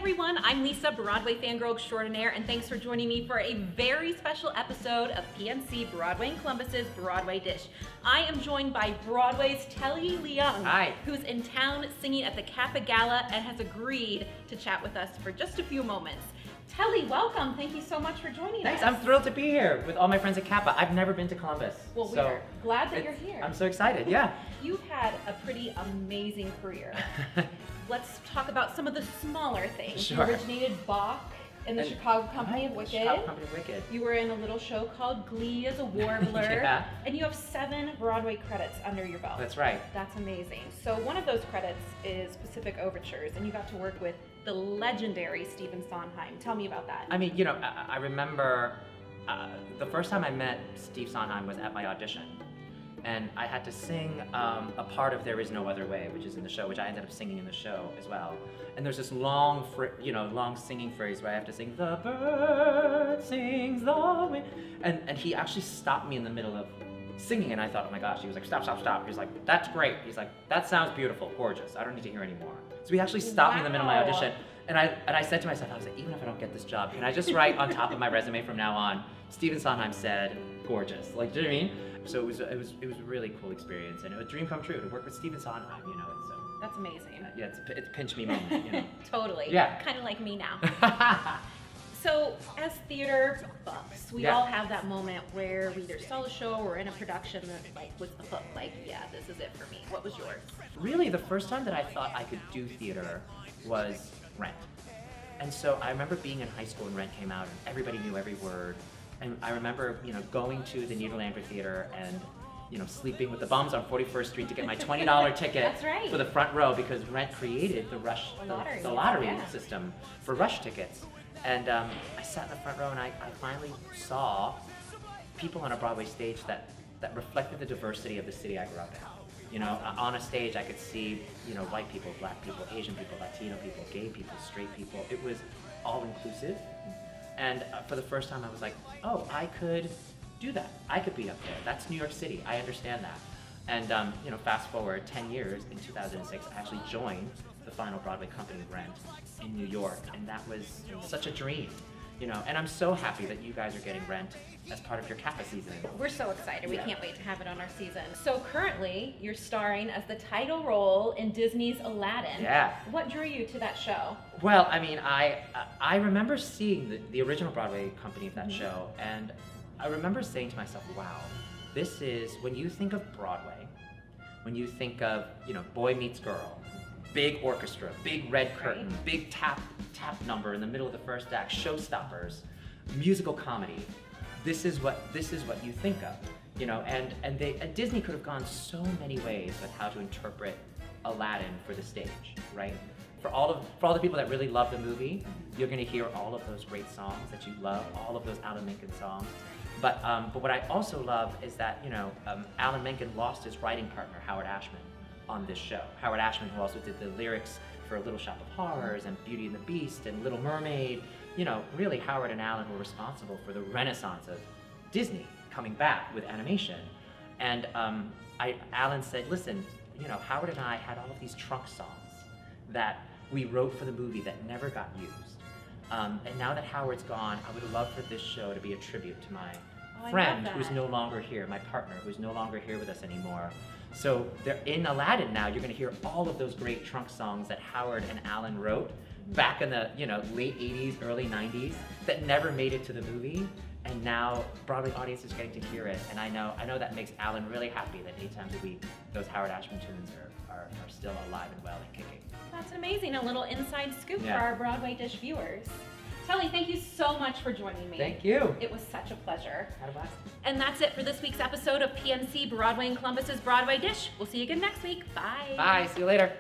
everyone, I'm Lisa, Broadway fangirl extraordinaire, and thanks for joining me for a very special episode of PNC Broadway in Columbus's Broadway Dish. I am joined by Broadway's Telly Leung, Hi. who's in town singing at the Kappa Gala and has agreed to chat with us for just a few moments. Telly, welcome. Thank you so much for joining Thanks. us. I'm thrilled to be here with all my friends at Kappa. I've never been to Columbus. Well, so we're glad that you're here. I'm so excited, yeah. You've had a pretty amazing career. Let's talk about some of the smaller things. Sure. You originated Bach in the Chicago Company of Wicked. Chicago Company of Wicked. You were in a little show called Glee as a warbler. Yeah. And you have 7 Broadway credits under your belt. That's right. That's amazing. So one of those credits is Pacific Overtures, and you got to work with the legendary Stephen Sondheim. Tell me about that. I mean, I remember the first time I met Steve Sondheim was at my audition. And I had to sing a part of There Is No Other Way, which is in the show, which I ended up singing in the show as well. And there's this long singing phrase where I have to sing, "The bird sings the wind." And he actually stopped me in the middle of singing, and I thought, oh my gosh, he was like, stop, stop, stop. He was like, that's great. He's like, that sounds beautiful, gorgeous. I don't need to hear any more. So he actually stopped me in the middle of my audition. And I said to myself, I was like, even if I don't get this job, can I just write on top of my resume from now on, Stephen Sondheim said, gorgeous. Like, do you know what I mean? So it was a really cool experience, and it was a dream come true to work with Stephen Sondheim, and so. That's amazing. Yeah, it's a pinch me moment, Totally. Yeah. Kind of like me now. So, as theater buffs, we all have that moment where we either saw a show or in a production that was the hook, like, yeah, this is it for me. What was yours? Really, the first time that I thought I could do theater was Rent. And so I remember being in high school when Rent came out, and everybody knew every word. And I remember, going to the Nederlander Theater and, sleeping with the bums on 41st Street to get my $20 ticket That's right. for the front row, because Rent created the lottery Yeah. system for rush tickets. And I sat in the front row, and I finally saw people on a Broadway stage that reflected the diversity of the city I grew up in. On a stage I could see, white people, black people, Asian people, Latino people, gay people, straight people. It was all inclusive. And for the first time I was like, oh, I could do that. I could be up there. That's New York City. I understand that. And fast forward 10 years, in 2006, I actually joined the final Broadway company, Rent, in New York, and that was such a dream. And I'm so happy that you guys are getting Rent as part of your Kappa season. We're so excited. We Yeah. can't wait to have it on our season. So currently, you're starring as the title role in Disney's Aladdin. Yeah. What drew you to that show? Well, I mean, I remember seeing the original Broadway company of that show, and I remember saying to myself, wow, this is, when you think of Broadway, when you think of, Boy Meets Girl, big orchestra, big red curtain, big tap number in the middle of the first act, showstoppers, musical comedy. This is what you think of, and Disney could have gone so many ways with how to interpret Aladdin for the stage, right? For all the people that really love the movie, you're going to hear all of those great songs that you love, all of those Alan Menken songs. But what I also love is that Alan Menken lost his writing partner Howard Ashman on this show. Howard Ashman, who also did the lyrics for Little Shop of Horrors and Beauty and the Beast and Little Mermaid. Really Howard and Alan were responsible for the renaissance of Disney coming back with animation. And Alan said, listen, Howard and I had all of these trunk songs that we wrote for the movie that never got used. And now that Howard's gone, I would love for this show to be a tribute to my friend who's no longer here, my partner who's no longer here with us anymore. So they're in Aladdin now. You're going to hear all of those great trunk songs that Howard and Alan wrote back in the late 80s, early 90s that never made it to the movie. And now Broadway audience is getting to hear it. And I know that makes Alan really happy that 8 times a week those Howard Ashman tunes are still alive and well and kicking. That's amazing. A little inside scoop Yeah. for our Broadway Dish viewers. Telly, thank you so much for joining me. Thank you. It was such a pleasure. Had a blast. And that's it for this week's episode of PNC Broadway in Columbus's Broadway Dish. We'll see you again next week. Bye. Bye. See you later.